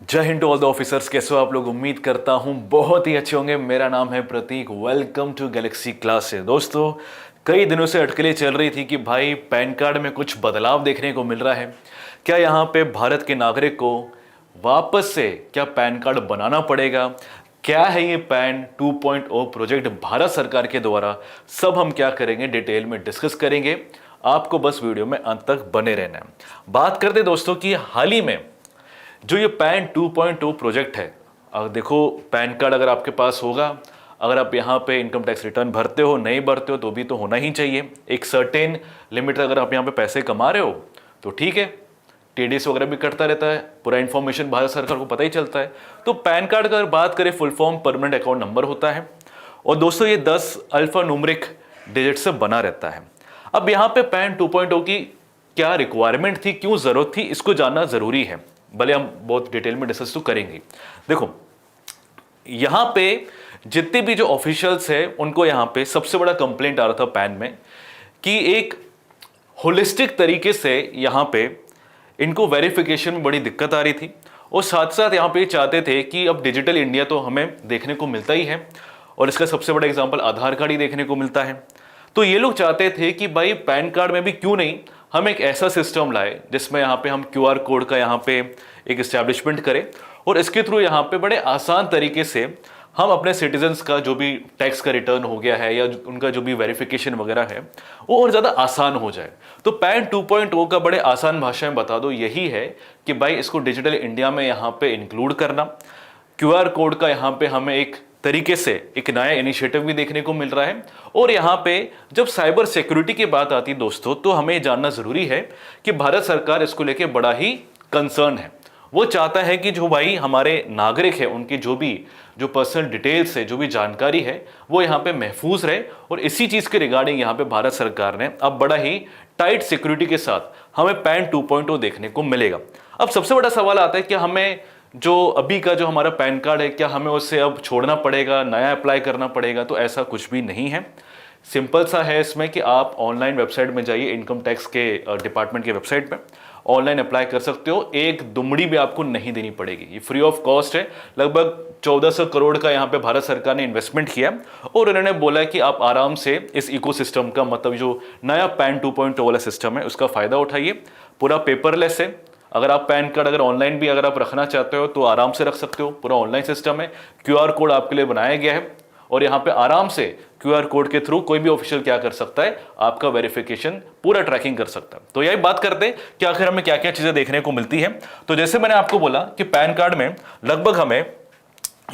जय हिंद to all the officers. कैसे हो आप लोग? उम्मीद करता हूं बहुत ही अच्छे होंगे। मेरा नाम है Prateek. Welcome to Galaxy Classes. दोस्तों, कई दिनों से अटकलें चल रही थी कि भाई पैन कार्ड में कुछ बदलाव देखने को मिल रहा है। क्या यहाँ पे भारत के नागरिक को वापस से क्या पैन कार्ड बनाना पड़ेगा? क्या है ये पैन 2.0 प्रोजेक्ट भारत सरकार के द्वारा? सब हम क्या करेंगे, डिटेल में डिस्कस करेंगे। आपको बस वीडियो में अंत तक बने रहना है। बात करते दोस्तों कि हाल ही में जो ये पैन 2.0 प्रोजेक्ट है, अगर देखो पैन कार्ड अगर आपके पास होगा, अगर आप यहाँ पे इनकम टैक्स रिटर्न भरते हो, नहीं भरते हो तो भी तो होना ही चाहिए। एक सर्टेन लिमिट अगर आप यहाँ पे पैसे कमा रहे हो तो ठीक है, टीडीएस वगैरह भी कटता रहता है, पूरा इन्फॉर्मेशन भारत सरकार को पता ही चलता है। तो पैन कार्ड का अगर बात करें, full form permanent account number होता है और दोस्तों ये 10 अल्फा न्यूमेरिक डिजिट से बना रहता है। अब यहाँ पे पैन 2.0 की क्या रिक्वायरमेंट थी, क्यों जरूरत थी, इसको जानना जरूरी है। भले हम बहुत डिटेल में डिस्कस तो करेंगे। देखो यहां पे जितने भी जो ऑफिशियल्स है उनको यहां पे सबसे बड़ा कंप्लेंट आ रहा था पैन में कि एक होलिस्टिक तरीके से यहां पे इनको वेरिफिकेशन में बड़ी दिक्कत आ रही थी और साथ साथ यहां पे चाहते थे कि अब डिजिटल इंडिया तो हमें देखने को मिलता ही है और इसका सबसे बड़ा एग्जांपल आधार कार्ड ही देखने को मिलता है। तो ये लोग चाहते थे कि भाई पैन कार्ड में भी क्यों नहीं हम एक ऐसा सिस्टम लाए जिसमें यहाँ पे हम क्यूआर कोड का यहाँ पे एक इस्टेब्लिशमेंट करें और इसके थ्रू यहाँ पे बड़े आसान तरीके से हम अपने सिटीजन्स का जो भी टैक्स का रिटर्न हो गया है या उनका जो भी वेरिफिकेशन वगैरह है वो और ज़्यादा आसान हो जाए। तो पैन 2.0 का बड़े आसान भाषा में बता दो यही है कि भाई इसको डिजिटल इंडिया में यहाँ पे इंक्लूड करना, क्यूआर कोड का यहाँ पे हमें एक तरीके से एक नया इनिशिएटिव भी देखने को मिल रहा है। और यहाँ पे जब साइबर सिक्योरिटी की बात आती है दोस्तों, तो हमें जानना जरूरी है कि भारत सरकार इसको लेके बड़ा ही कंसर्न है। वो चाहता है कि जो भाई हमारे नागरिक है उनकी जो पर्सनल डिटेल्स है, जो भी जानकारी है वो यहाँ पे महफूज रहे। और इसी चीज के रिगार्डिंग यहाँ पे भारत सरकार ने अब बड़ा ही टाइट सिक्योरिटी के साथ हमें पैन 2.0 देखने को मिलेगा। अब सबसे बड़ा सवाल आता है कि हमें जो अभी का जो हमारा पैन कार्ड है क्या हमें उससे अब छोड़ना पड़ेगा, नया अप्लाई करना पड़ेगा? तो ऐसा कुछ भी नहीं है। सिंपल सा है इसमें कि आप ऑनलाइन वेबसाइट में जाइए, इनकम टैक्स के डिपार्टमेंट के वेबसाइट पे ऑनलाइन अप्लाई कर सकते हो। एक दुमड़ी भी आपको नहीं देनी पड़ेगी, ये फ्री ऑफ कॉस्ट है। लगभग 1400 करोड़ का यहाँ पे भारत सरकार ने इन्वेस्टमेंट किया और उन्होंने बोला कि आप आराम से इस इकोसिस्टम का, मतलब जो नया पैन 2.0 वाला सिस्टम है उसका फायदा उठाइए। पूरा पेपरलेस है। अगर आप पैन कार्ड अगर ऑनलाइन भी अगर आप रखना चाहते हो तो आराम से रख सकते हो। पूरा ऑनलाइन सिस्टम है, क्यूआर कोड आपके लिए बनाया गया है और यहाँ पे आराम से क्यूआर कोड के थ्रू कोई भी ऑफिशियल क्या कर सकता है, आपका वेरिफिकेशन पूरा ट्रैकिंग कर सकता है। तो यही बात करते हैं कि आखिर हमें क्या क्या चीजें देखने को मिलती है। तो जैसे मैंने आपको बोला कि पैन कार्ड में लगभग हमें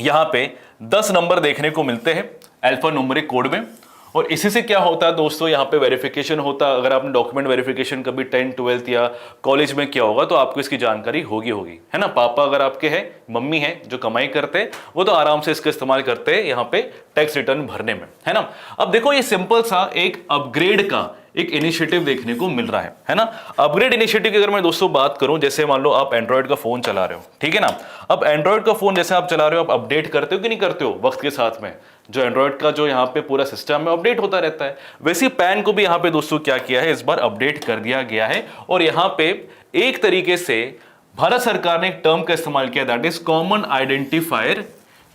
यहाँ पे 10 नंबर देखने को मिलते हैं अल्फा न्यूमेरिक कोड में। और इसी से क्या होता है दोस्तों, यहाँ पे वेरिफिकेशन होता है। अगर आपने डॉक्यूमेंट वेरिफिकेशन कभी 10th 12th या कॉलेज में किया होगा तो आपको इसकी जानकारी होगी है ना। पापा अगर आपके हैं, मम्मी है जो कमाई करते हैं, वो तो आराम से इसका इस्तेमाल करते हैं यहाँ पे टैक्स रिटर्न भरने में, है ना। अब देखो ये सिंपल सा एक अपग्रेड का एक इनिशिएटिव देखने को मिल रहा है ना। अपग्रेड इनिशिएटिव की अगर मैं दोस्तों बात करूं, जैसे मान लो आप एंड्रॉइड का फोन चला रहे हो, ठीक है ना। अब एंड्रॉइड का फोन जैसे आप चला रहे हो, आप अपडेट करते हो कि नहीं करते हो वक्त के साथ में? जो एंड्रॉइड का जो यहाँ पे पूरा सिस्टम है अपडेट होता रहता है। वैसे पैन को भी यहाँ पे दोस्तों क्या किया है, इस बार अपडेट कर दिया गया है। और यहाँ पे एक तरीके से भारत सरकार ने एक टर्म का इस्तेमाल किया, that is common identifier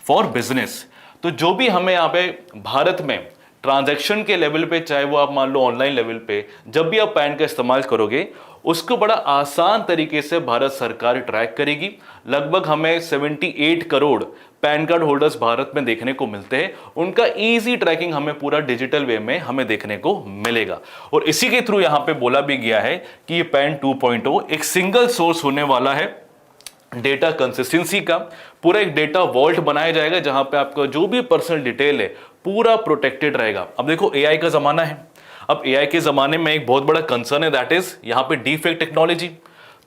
for business. तो जो भी हमें यहाँ पे भारत में ट्रांजैक्शन के लेवल पे, चाहे वो आप मान लो ऑनलाइन लेवल पे, जब भी आप पैन का इस्तेमाल करोगे उसको बड़ा आसान तरीके से भारत सरकार ट्रैक करेगी। लगभग हमें 78 crore pan card holders Bharat में देखने को मिलते हैं। उनका इजी ट्रैकिंग हमें पूरा डिजिटल वे में हमें देखने को मिलेगा। और इसी के थ्रू यहां पे बोला भी गया है कि ये पैन 2.0 एक सिंगल सोर्स होने वाला है डेटा कंसिस्टेंसी का। पूरा एक डेटा वॉल्ट बनाया जाएगा जहां पे आपका जो भी पर्सनल डिटेल है पूरा प्रोटेक्टेड रहेगा। अब देखो एआई का जमाना है। अब एआई के जमाने में एक बहुत बड़ा कंसर्न है, दैट इज यहाँ पे डीफेक टेक्नोलॉजी।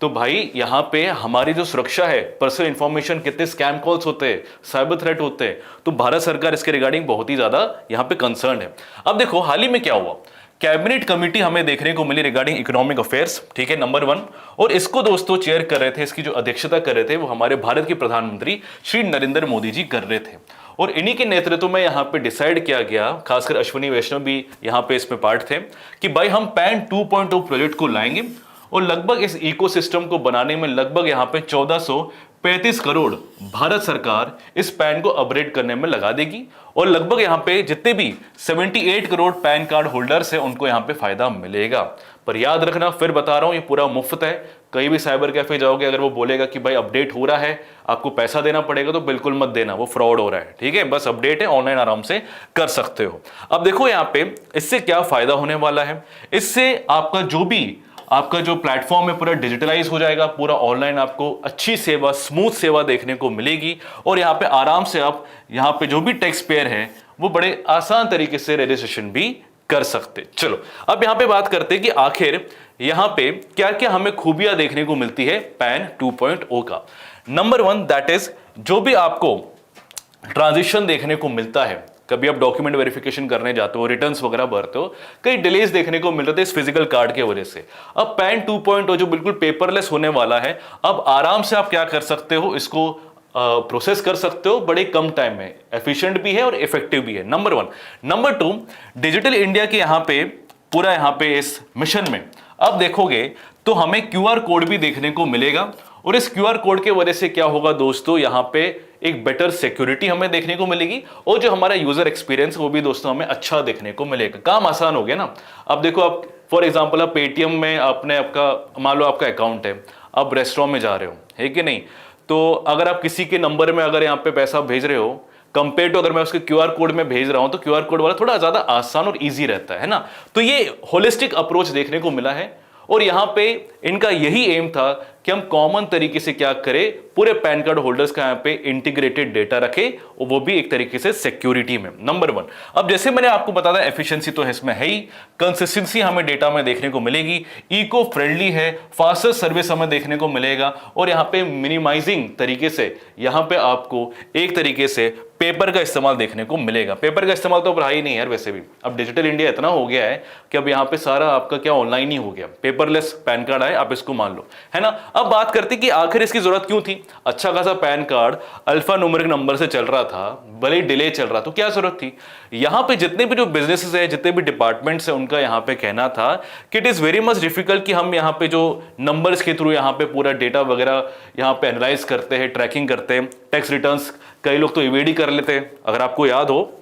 तो भाई यहाँ पे हमारी जो सुरक्षा है, पर्सनल इंफॉर्मेशन, कितने स्कैम कॉल्स होते हैं, साइबर थ्रेट होते हैं, तो भारत सरकार इसके रिगार्डिंग बहुत ही ज्यादा यहाँ पे कंसर्न है। अब देखो हाल ही में क्या हुआ, कैबिनेट कमेटी हमें देखने को मिली रिगार्डिंग इकोनॉमिक अफेयर्स, ठीक है, नंबर 1। और इसको दोस्तों चेयर कर रहे थे, इसकी जो अध्यक्षता कर रहे थे वो हमारे भारत के प्रधानमंत्री श्री नरेंद्र मोदी जी कर रहे थे। और इन्हीं के नेतृत्व में यहाँ पे डिसाइड किया गया, खासकर अश्विनी वैष्णव भी यहाँ पे इसमें पार्ट थे, कि भाई हम पैन 2.0 प्रोजेक्ट को लाएंगे और लगभग इस इकोसिस्टम को बनाने में लगभग यहाँ पे 1400 35 करोड़ भारत सरकार इस पैन को अपग्रेड करने में लगा देगी और लगभग यहाँ पे जितने भी 78 करोड़ पैन कार्ड होल्डर्स हैं उनको यहाँ पे फायदा मिलेगा। पर याद रखना, फिर बता रहा हूं, ये पूरा मुफ्त है। कहीं भी साइबर कैफे जाओगे, अगर वो बोलेगा कि भाई अपडेट हो रहा है, आपको पैसा देना पड़ेगा, तो बिल्कुल मत देना, वो फ्रॉड हो रहा है। ठीक है, बस अपडेट है, ऑनलाइन आराम से कर सकते हो। अब देखो यहाँ पे इससे क्या फायदा होने वाला है। इससे आपका जो प्लेटफॉर्म है पूरा डिजिटलाइज हो जाएगा, पूरा ऑनलाइन आपको अच्छी सेवा, स्मूथ सेवा देखने को मिलेगी और यहाँ पे आराम से आप यहाँ पे जो भी टैक्स पेयर है वो बड़े आसान तरीके से रजिस्ट्रेशन भी कर सकते। चलो अब यहाँ पे बात करते हैं कि आखिर यहाँ पे क्या क्या हमें खूबियां देखने को मिलती है पैन 2.0 का। नंबर 1 दैट इज जो भी आपको ट्रांजिशन देखने को मिलता है, कभी आप डॉक्यूमेंट वेरिफिकेशन करने जाते हो, रिटर्न्स वगैरह भरते हो, कई डिलेज देखने को मिल रहे थे इस फिजिकल कार्ड की वजह से। अब पैन 2.0 जो बिल्कुल पेपरलेस होने वाला है, अब आराम से आप क्या कर सकते हो, इसको प्रोसेस कर सकते हो बड़े कम टाइम में। एफिशिएंट भी है और इफेक्टिव भी है, नंबर 1। नंबर 2 डिजिटल इंडिया के यहाँ पे पूरा यहाँ पे इस मिशन में अब देखोगे तो हमें क्यूआर कोड भी देखने को मिलेगा और इस क्यूआर कोड के वजह से क्या होगा दोस्तों, यहाँ पे एक बेटर सिक्योरिटी हमें देखने को मिलेगी और जो हमारा यूजर एक्सपीरियंस वो भी दोस्तों हमें अच्छा देखने को मिलेगा। काम आसान हो गया ना। अब देखो, आप फॉर एग्जांपल आप पेटीएम में आपने आपका मान लो आपका अकाउंट है, आप रेस्टोरेंट में जा रहे हो, है कि नहीं, तो अगर आप किसी के नंबर में अगर यहाँ पे पैसा भेज रहे हो, कंपेयर टू अगर मैं उसके क्यूआर कोड में भेज रहा हूं, तो क्यूआर कोड वाला थोड़ा ज्यादा आसान और इजी रहता है ना। तो ये होलिस्टिक अप्रोच देखने को मिला है और यहां पे इनका यही एम था कि हम कॉमन तरीके से क्या करें, पूरे पैन कार्ड होल्डर्स का यहाँ पे इंटीग्रेटेड डेटा रखें और वो भी एक तरीके से सिक्योरिटी में। नंबर 1, अब जैसे मैंने आपको बताया एफिशिएंसी तो है इसमें है ही, कंसिस्टेंसी हमें डेटा में देखने को मिलेगी, इको फ्रेंडली है, फास्टर सर्विस हमें देखने को मिलेगा और यहाँ पे मिनिमाइजिंग तरीके से यहाँ पे आपको एक तरीके से पेपर का इस्तेमाल देखने को मिलेगा। पेपर का इस्तेमाल तो रहा ही नहीं यार, वैसे भी अब डिजिटल इंडिया इतना हो गया है कि अब यहाँ पे सारा आपका क्या ऑनलाइन ही हो गया, पेपरलेस पैन कार्ड आए, आप इसको मान लो, है ना। अब बात करते कि आखिर इसकी जरूरत क्यों थी। अच्छा खासा pan card alpha numeric number से चल रहा था, भले ही डिले चल रहा, तो क्या जरूरत थी। यहां पे जितने भी जो बिजनेसेस है, जितने भी डिपार्टमेंट्स है, उनका यहां पे कहना था कि it is very much difficult कि हम यहां पे जो नंबर्स के थ्रू यहां पे पूरा डेटा वगैरह यहां पे एनालाइज करते हैं, ट्रैकिंग करते हैं, टैक्स रिटर्न्स कई लोग तो इवेड ही कर लेते हैं। अगर आपको याद हो,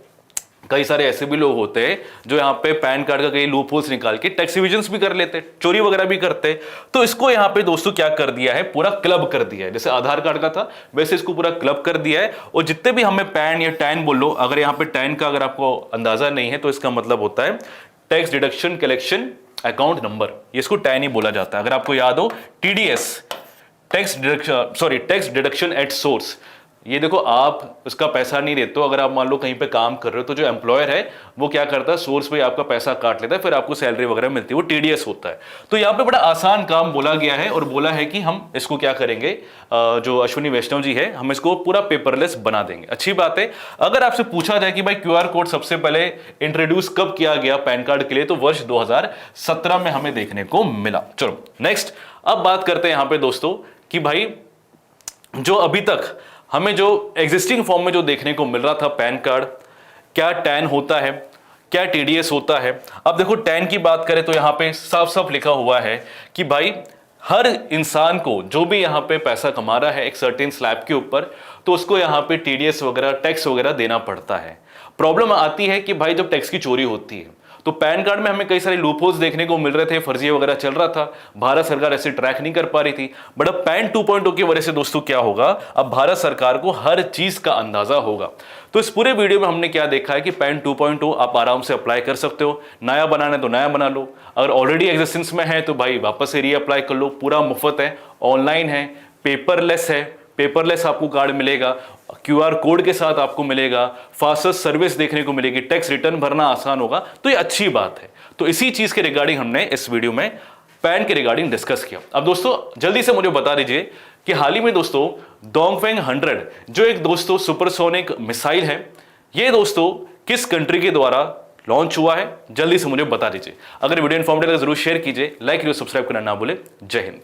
कई सारे ऐसे भी लोग होते हैं जो यहाँ पे पैन कार्ड का कई लूप होल्स निकाल के टैक्स इवेजन्स भी कर लेते हैं, चोरी वगैरह भी करते हैं। तो इसको यहाँ पे दोस्तों क्या कर दिया है, पूरा क्लब कर दिया है। जैसे आधार कार्ड का था वैसे इसको पूरा क्लब कर दिया है और जितने भी हमें पैन या टैन बोल लो, अगर यहाँ पे टैन का अगर आपको अंदाजा नहीं है तो इसका मतलब होता है tax deduction collection account number, ये इसको टैन ही बोला जाता है। अगर आपको याद हो TDS, tax deduction at source, ये देखो आप उसका पैसा नहीं देते हो, अगर आप मान लो कहीं पे काम कर रहे हो तो जो एम्प्लॉयर है वो क्या करता है, सोर्स पे आपका पैसा काट लेता है, फिर आपको सैलरी वगैरह मिलती है, वो TDS होता है। तो यहाँ पे बड़ा आसान काम बोला गया है और बोला है कि हम इसको क्या करेंगे, जो अश्विनी वैष्णव जी है, हम इसको पूरा पेपरलेस बना देंगे। अच्छी बात है। अगर आपसे पूछा जाए कि भाई क्यूआर कोड सबसे पहले इंट्रोड्यूस कब किया गया पैन कार्ड के लिए, तो वर्ष 2017 में हमें देखने को मिला। चलो नेक्स्ट, अब बात करते हैं यहाँ पे दोस्तों कि भाई जो अभी तक हमें जो एग्जिस्टिंग फॉर्म में जो देखने को मिल रहा था पैन कार्ड, क्या टैन होता है, क्या TDS होता है। अब देखो टैन की बात करें तो यहाँ पे साफ साफ लिखा हुआ है कि भाई हर इंसान को जो भी यहाँ पे पैसा कमा रहा है एक सर्टेन स्लैब के ऊपर, तो उसको यहाँ पे TDS वगैरह टैक्स वगैरह देना पड़ता है। प्रॉब्लम आती है कि भाई जब टैक्स की चोरी होती है तो पैन कार्ड में हमें कई सारे लूपहोल्स देखने को मिल रहे थे, फर्जी वगैरह चल रहा था, भारत सरकार ऐसे ट्रैक नहीं कर पा रही थी। बट अब पैन 2.0 की वजह से दोस्तों क्या होगा, अब भारत सरकार को हर चीज का अंदाजा होगा। तो इस पूरे वीडियो में हमने क्या देखा है कि पैन 2.0 आप आराम से अप्लाई कर सकते हो, नया बनाना है तो नया बना लो, अगर ऑलरेडी एग्जिस्टेंस में है तो भाई वापस से रीअप्लाई कर लो, पूरा मुफ्त है, ऑनलाइन है, पेपरलेस है, पेपरलेस आपको कार्ड मिलेगा, क्यूआर कोड के साथ आपको मिलेगा, फास्टेस्ट सर्विस देखने को मिलेगी, टैक्स रिटर्न भरना आसान होगा, तो ये अच्छी बात है। तो इसी चीज के रिगार्डिंग हमने इस वीडियो में पैन के रिगार्डिंग डिस्कस किया। अब दोस्तों जल्दी से मुझे बता दीजिए कि हाल ही में दोस्तों डोंगफेंग 100 जो एक दोस्तों सुपरसोनिक मिसाइल है, ये दोस्तों किस कंट्री के द्वारा लॉन्च हुआ है, जल्दी से मुझे बता दीजिए। अगर वीडियो इन्फॉर्मेटिव लगे जरूर शेयर कीजिए, लाइक वीडियो सब्सक्राइब करना ना भूले। जय हिंद।